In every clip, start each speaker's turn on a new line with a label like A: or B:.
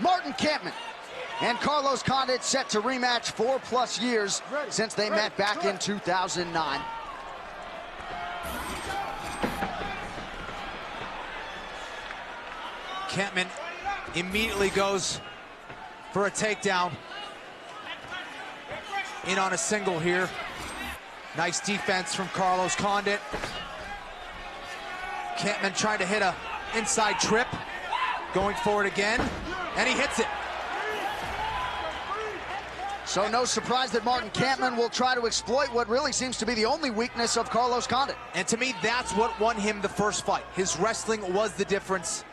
A: Martin Kampmann and Carlos Condit set to rematch 4+ years since they met back in 2009.
B: Kampmann immediately goes for a takedown. In on a single here. Nice defense from Carlos Condit. Kampmann trying to hit a inside trip. Going for it again, and he hits it.
A: So no surprise that Martin Kampmann will try to exploit what really seems to be the only weakness of Carlos Condit.
B: And to me, that's what won him the first fight. His wrestling was the difference.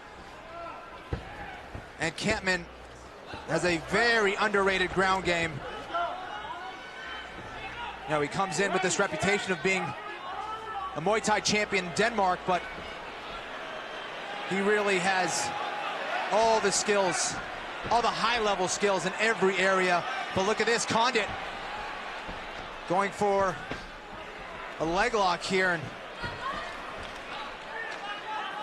B: And Kampmann has a very underrated ground game. You know, he comes in with this reputation of being a Muay Thai champion in Denmark, but he really has all the skills, all the high-level skills in every area. But look at this, Condit going for a leg lock here. And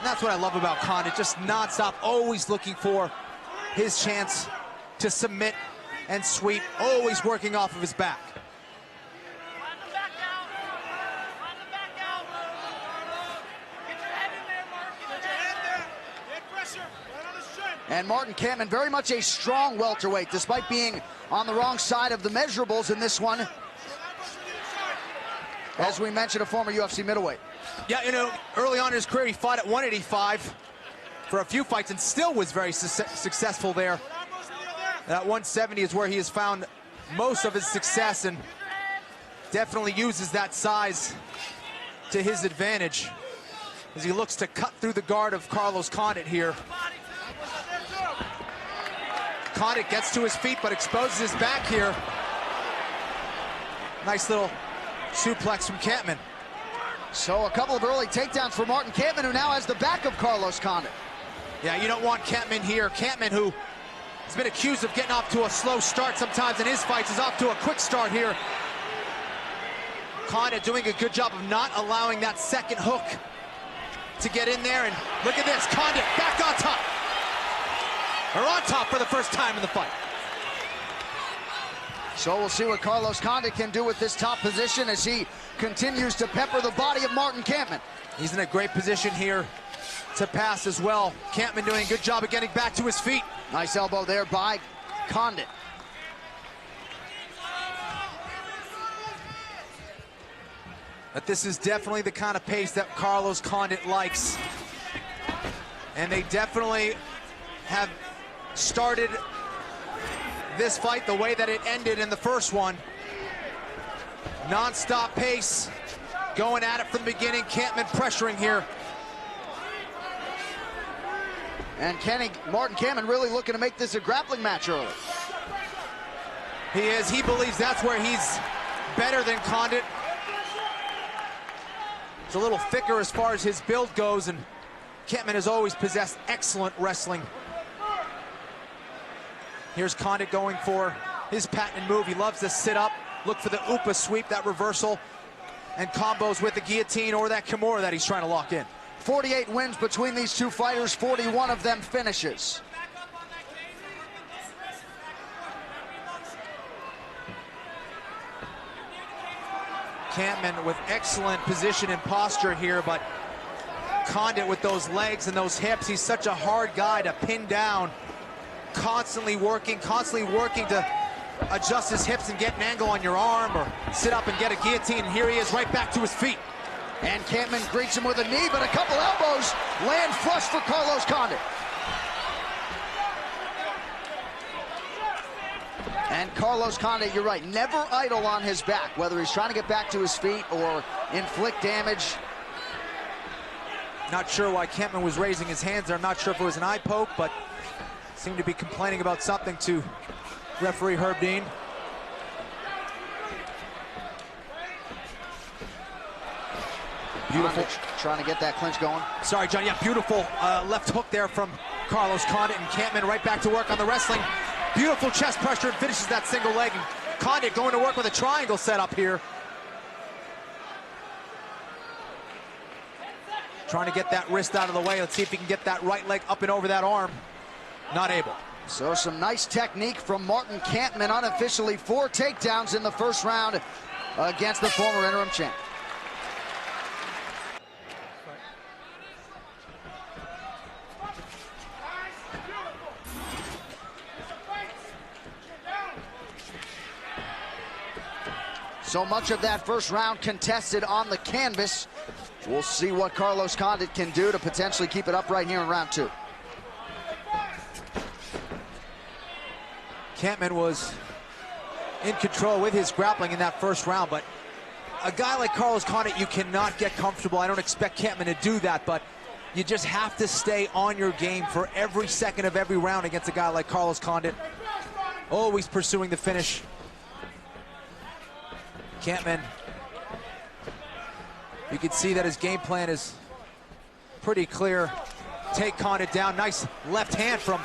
B: that's what I love about Condit, just nonstop, always looking for his chance to submit and sweep, always working off of his back.
A: And Martin Kampmann, very much a strong welterweight, despite being on the wrong side of the measurables in this one. As we mentioned, a former UFC middleweight.
B: Yeah, you know, early on in his career, he fought at 185 for a few fights and still was very successful there. That 170 is where he has found most of his success and definitely uses that size to his advantage as he looks to cut through the guard of Carlos Condit here. Condit gets to his feet but exposes his back here. Nice little suplex from Kampmann.
A: So a couple of early takedowns for Martin Kampmann, who now has the back of Carlos Condit.
B: Yeah, you don't want Kampmann here. Kampmann, who has been accused of getting off to a slow start sometimes in his fights, is off to a quick start here. Condit doing a good job of not allowing that second hook to get in there. And look at this, Condit back on top. Or on top for the first time in the fight.
A: So we'll see what Carlos Condit can do with this top position as he continues to pepper the body of Martin Kampmann.
B: He's in a great position here to pass as well. Kampmann doing a good job of getting back to his feet.
A: Nice elbow there by Condit.
B: But this is definitely the kind of pace that Carlos Condit likes. And they definitely have started this fight the way that it ended in the first one. Non-stop pace, going at it from the beginning. Kampmann pressuring here.
A: And Martin Kampmann really looking to make this a grappling match early.
B: He is. He believes that's where he's better than Condit. He's a little thicker as far as his build goes, and Kampmann has always possessed excellent wrestling. Here's Condit going for his patented move. He loves to sit up, look for the Upa sweep, that reversal, and combos with the guillotine or that Kimura that he's trying to lock in.
A: 48 wins between these two fighters, 41 of them finishes.
B: Kampmann with excellent position and posture here, but Condit with those legs and those hips, he's such a hard guy to pin down. Constantly working to adjust his hips and get an angle on your arm or sit up and get a guillotine, and here he is right back to his feet.
A: And Kampmann greets him with a knee, but a couple elbows land flush for Carlos Condit. And Carlos Condit, you're right, never idle on his back, whether he's trying to get back to his feet or inflict damage.
B: Not sure why Kampmann was raising his hands there. I'm not sure if it was an eye poke, but seemed to be complaining about something to referee Herb Dean.
A: Beautiful. Trying to get that clinch going.
B: Sorry, John. Yeah, beautiful left hook there from Carlos Condit, and Kampmann right back to work on the wrestling. Beautiful chest pressure and finishes that single leg. And Condit going to work with a triangle setup here. Trying to get that wrist out of the way. Let's see if he can get that right leg up and over that arm. Not able.
A: So some nice technique from Martin Kampmann, unofficially 4 takedowns in the first round against the former interim champ. So much of that first round contested on the canvas. We'll see what Carlos Condit can do to potentially keep it up right here in round 2.
B: Kampmann was in control with his grappling in that first round, but a guy like Carlos Condit, you cannot get comfortable. I don't expect Kampmann to do that, but you just have to stay on your game for every second of every round against a guy like Carlos Condit. Always pursuing the finish. Kampmann, you can see that his game plan is pretty clear. Take Condit down. Nice left hand from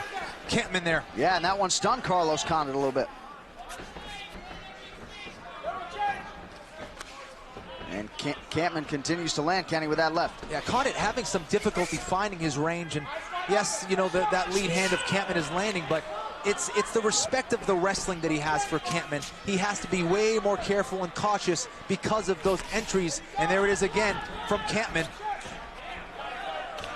B: Kampmann there.
A: Yeah, and that one stunned Carlos Condit a little bit. And Kampmann continues to land, Kenny, with that left.
B: Yeah, Condit having some difficulty finding his range, and yes, you know, that lead hand of Kampmann is landing, but it's the respect of the wrestling that he has for Kampmann. He has to be way more careful and cautious because of those entries, and there it is again from Kampmann.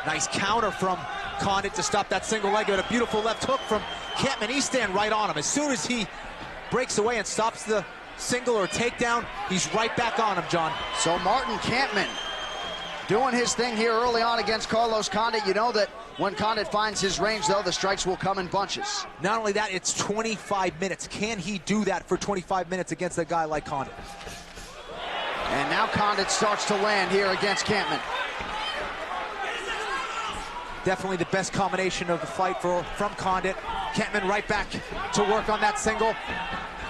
B: Nice counter from Condit to stop that single leg, and a beautiful left hook from Kampmann. He's standing right on him. As soon as he breaks away and stops the single or takedown, he's right back on him, John.
A: So Martin Kampmann doing his thing here early on against Carlos Condit. You know that when Condit finds his range, though, the strikes will come in bunches.
B: Not only that, it's 25 minutes. Can he do that for 25 minutes against a guy like Condit?
A: And now Condit starts to land here against Kampmann.
B: Definitely the best combination of the fight from Condit. Kampmann right back to work on that single.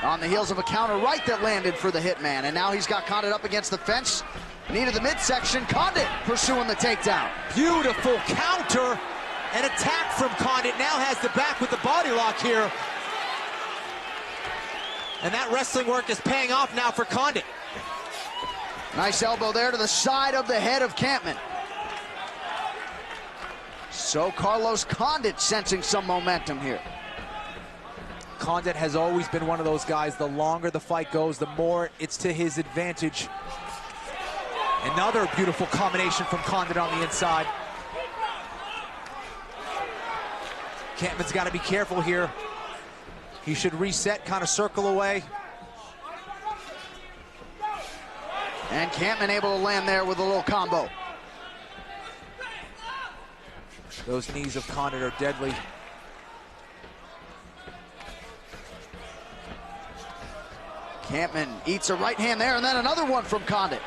A: On the heels of a counter right that landed for the hitman. And now he's got Condit up against the fence. Knee to the midsection. Condit pursuing the takedown.
B: Beautiful counter. An attack from Condit. Now has the back with the body lock here. And that wrestling work is paying off now for Condit.
A: Nice elbow there to the side of the head of Kampmann. So Carlos Condit sensing some momentum here.
B: Condit has always been one of those guys, the longer the fight goes, the more it's to his advantage. Another beautiful combination from Condit on the inside. Kampmann's got to be careful here. He should reset, kind of circle away.
A: And Kampmann able to land there with a little combo.
B: Those knees of Condit are deadly.
A: Kampmann eats a right hand there, and then another one from Condit.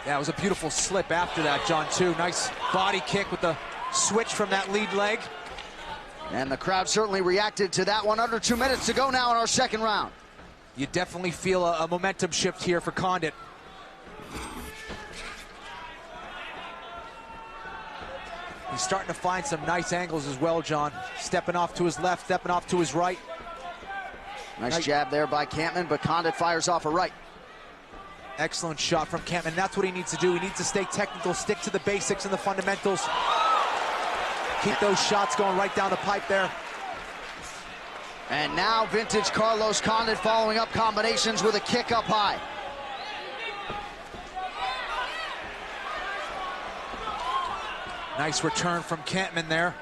B: Yeah, it was a beautiful slip after that, John, too. Nice body kick with the switch from that lead leg.
A: And the crowd certainly reacted to that one. Under 2 minutes to go now in our second round.
B: You definitely feel a momentum shift here for Condit. He's starting to find some nice angles as well, John. Stepping off to his left, stepping off to his right.
A: Nice jab there by Kampmann, but Condit fires off a right.
B: Excellent shot from Kampmann. That's what he needs to do. He needs to stay technical, stick to the basics and the fundamentals. Keep those shots going right down the pipe there.
A: And now vintage Carlos Condit following up combinations with a kick up high.
B: Nice return from Kampmann there.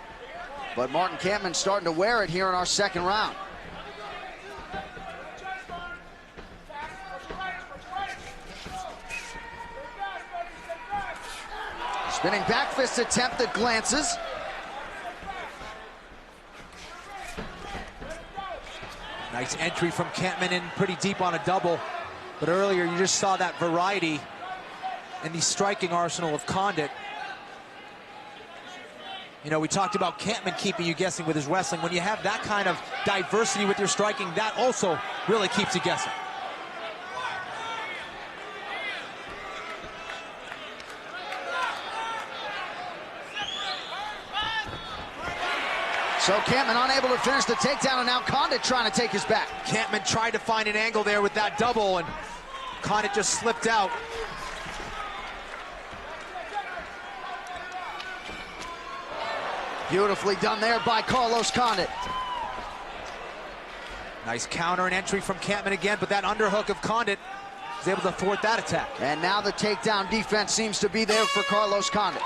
A: But Martin Kampmann starting to wear it here in our second round. Spinning back fist attempt that glances.
B: Nice entry from Kampmann in pretty deep on a double. But earlier you just saw that variety in the striking arsenal of Condit. You know, we talked about Kampmann keeping you guessing with his wrestling. When you have that kind of diversity with your striking, that also really keeps you guessing.
A: So Kampmann unable to finish the takedown, and now Condit trying to take his back.
B: Kampmann tried to find an angle there with that double, and Condit just slipped out.
A: Beautifully done there by Carlos Condit.
B: Nice counter and entry from Kampmann again, but that underhook of Condit is able to thwart that attack.
A: And now the takedown defense seems to be there for Carlos Condit.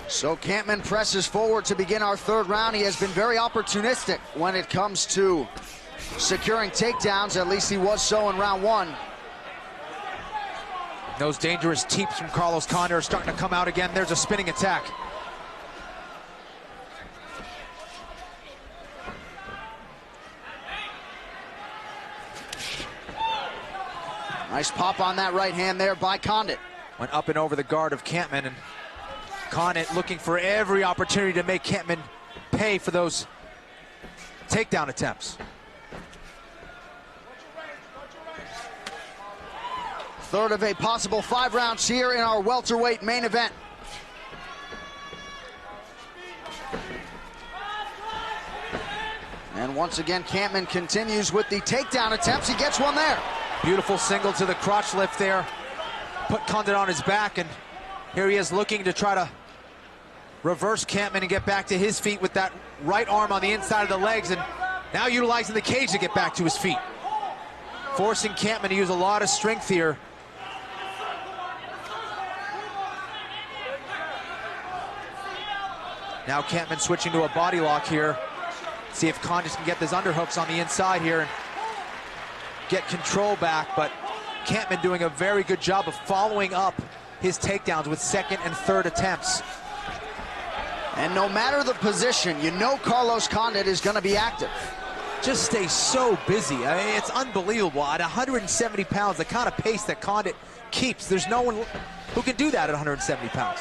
A: So Kampmann presses forward to begin our third round. He has been very opportunistic when it comes to securing takedowns. At least he was so in round one.
B: Those dangerous teeps from Carlos Condit are starting to come out again. There's a spinning attack.
A: Nice pop on that right hand there by Condit.
B: Went up and over the guard of Kampmann, and Condit looking for every opportunity to make Kampmann pay for those takedown attempts.
A: Third of a possible 5 rounds here in our welterweight main event. And once again, Kampmann continues with the takedown attempts. He gets one there.
B: Beautiful single to the crotch lift there. Put Condit on his back, and here he is looking to try to reverse Kampmann and get back to his feet with that right arm on the inside of the legs, and now utilizing the cage to get back to his feet. Forcing Kampmann to use a lot of strength here. Now Kampmann switching to a body lock here. See if Condit can get those underhooks on the inside here and get control back, but Kampmann doing a very good job of following up his takedowns with second and third attempts.
A: And no matter the position, you know Carlos Condit is going to be active.
B: Just stays so busy. I mean, it's unbelievable. At 170 pounds, the kind of pace that Condit keeps, there's no one who can do that at 170 pounds.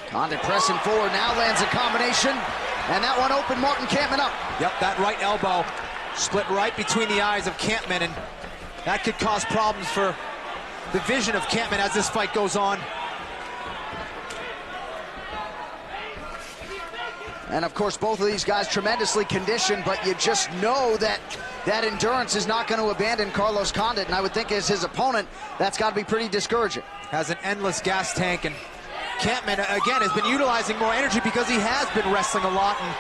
A: Condit pressing forward now, lands a combination, and that one opened Martin Kampmann up.
B: Yep, that right elbow split right between the eyes of Kampmann, and that could cause problems for the vision of Kampmann as this fight goes on.
A: And of course, both of these guys tremendously conditioned, but you just know that that endurance is not going to abandon Carlos Condit, and I would think as his opponent, that's got to be pretty discouraging.
B: Has an endless gas tank, and Kampmann, again, has been utilizing more energy because he has been wrestling a lot, and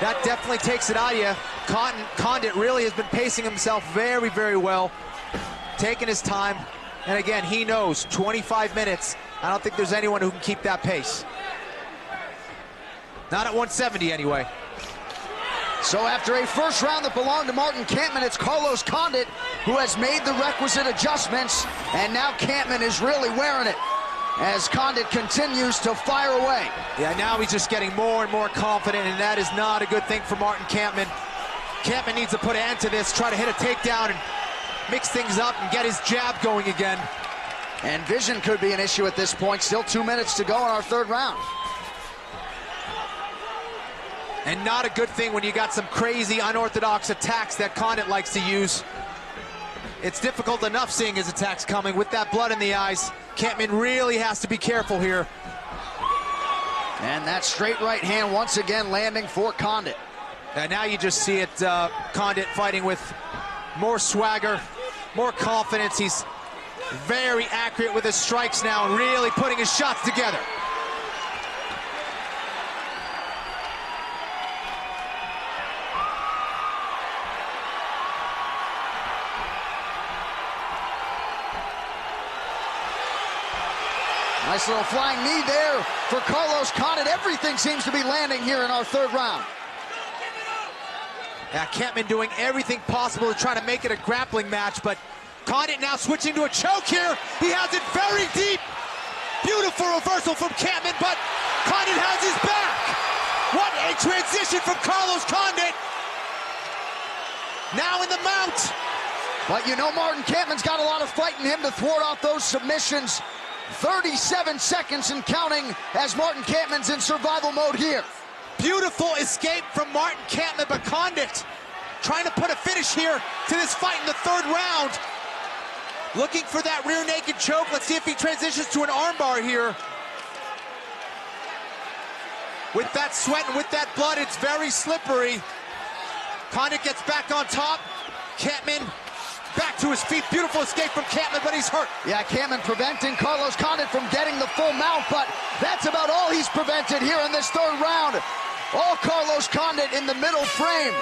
B: that definitely takes it out of you. Condit really has been pacing himself very, very well, taking his time, and again, he knows 25 minutes. I don't think there's anyone who can keep that pace. Not at 170 anyway.
A: So after a first round that belonged to Martin Kampmann, it's Carlos Condit who has made the requisite adjustments, and now Kampmann is really wearing it as Condit continues to fire away.
B: Yeah, now he's just getting more and more confident, and that is not a good thing for Martin Kampmann. Kampmann needs to put an end to this, try to hit a takedown and mix things up and get his jab going again.
A: And vision could be an issue at this point. Still 2 minutes to go in our third round.
B: And not a good thing when you got some crazy, unorthodox attacks that Condit likes to use. It's difficult enough seeing his attacks coming with that blood in the eyes. Kampmann really has to be careful here.
A: And that straight right hand once again landing for Condit.
B: And now you just see it, Condit fighting with more swagger, more confidence. He's very accurate with his strikes now and really putting his shots together.
A: Nice little flying knee there for Carlos Condit. Everything seems to be landing here in our third round.
B: Yeah, Kampmann doing everything possible to try to make it a grappling match, but Condit now switching to a choke here. He has it very deep. Beautiful reversal from Kampmann, but Condit has his back. What a transition from Carlos Condit. Now in the mount.
A: But you know Martin Kampmann's got a lot of fight in him to thwart off those submissions. 37 seconds and counting as Martin Kampmann's in survival mode here.
B: Beautiful escape from Martin Kampmann, but Condit trying to put a finish here to this fight in the third round. Looking for that rear naked choke. Let's see if he transitions to an armbar here. With that sweat and with that blood, it's very slippery. Condit gets back on top. Kampmann back to his feet. Beautiful escape from Kampmann, but he's hurt.
A: Yeah, Kampmann preventing Carlos Condit from getting the full mount, but that's about all he's prevented here in this third round. All Carlos Condit in the middle frame.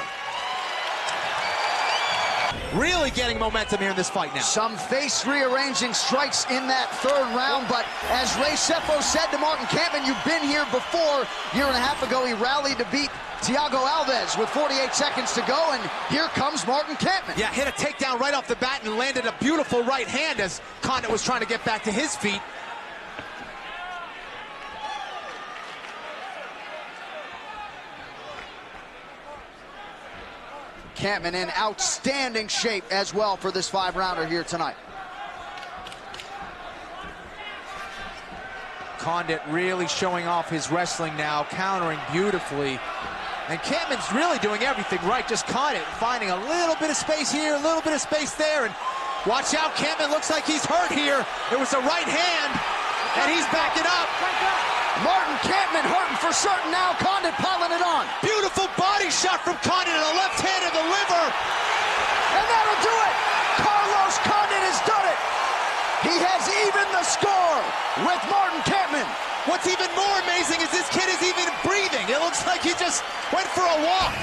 B: Really getting momentum here in this fight now.
A: Some face-rearranging strikes in that third round, but as Ray Cepo said to Martin Kampmann, you've been here before. A year and a half ago, he rallied to beat Thiago Alves with 48 seconds to go, and here comes Martin Kampmann.
B: Yeah, hit a takedown right off the bat and landed a beautiful right hand as Condit was trying to get back to his feet.
A: Kampmann in outstanding shape as well for this 5-rounder here tonight.
B: Condit really showing off his wrestling now, countering beautifully. And Kampmann's really doing everything right, just Condit finding a little bit of space here, a little bit of space there, and watch out, Kampmann looks like he's hurt here. It was a right hand, and he's backing up.
A: Martin Kampmann hurting for certain now, Condit piling it on.
B: Beautiful body shot from Condit and a left hand in the liver.
A: And that'll do it. Carlos Condit has done it. He has evened the score with Martin Kampmann.
B: What's even more amazing is this kid is even breathing. It looks like he just went for a walk.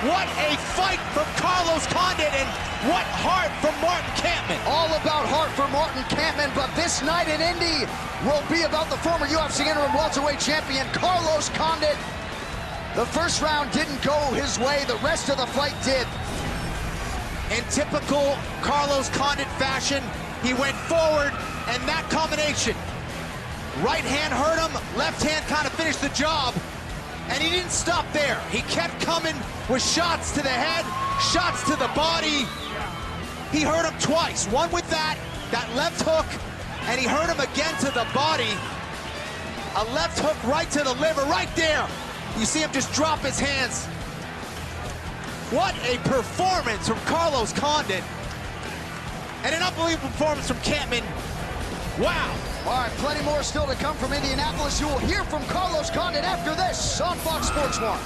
B: What a fight from Carlos Condit, and what heart from Martin Kampmann.
A: All about heart for Martin Kampmann, but this night in Indy will be about the former UFC interim welterweight champion, Carlos Condit. The first round didn't go his way, the rest of the fight did.
B: In typical Carlos Condit fashion, he went forward, and that combination, right hand hurt him, left hand kind of finished the job. And he didn't stop there. He kept coming with shots to the head, shots to the body. He hurt him twice. One with that left hook, and he hurt him again to the body. A left hook right to the liver, right there. You see him just drop his hands. What a performance from Carlos Condit. And an unbelievable performance from Kampmann. Wow.
A: All right, plenty more still to come from Indianapolis. You will hear from Carlos Condit after this on Fox Sports 1.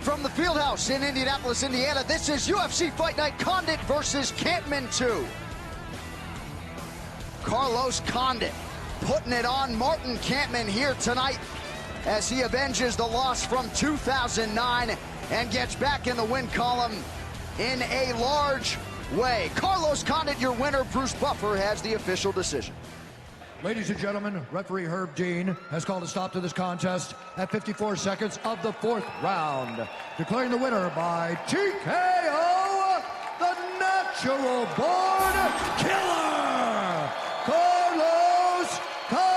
A: From the Fieldhouse in Indianapolis, Indiana, this is UFC Fight Night, Condit versus Kampmann 2. Carlos Condit putting it on Martin Kampmann here tonight as he avenges the loss from 2009 and gets back in the win column in a large way. Carlos Condit, your winner. Bruce Buffer has the official decision.
C: Ladies and gentlemen, referee Herb Dean has called a stop to this contest at 54 seconds of the 4th round, declaring the winner by TKO, the natural born killer, Carlos Condit.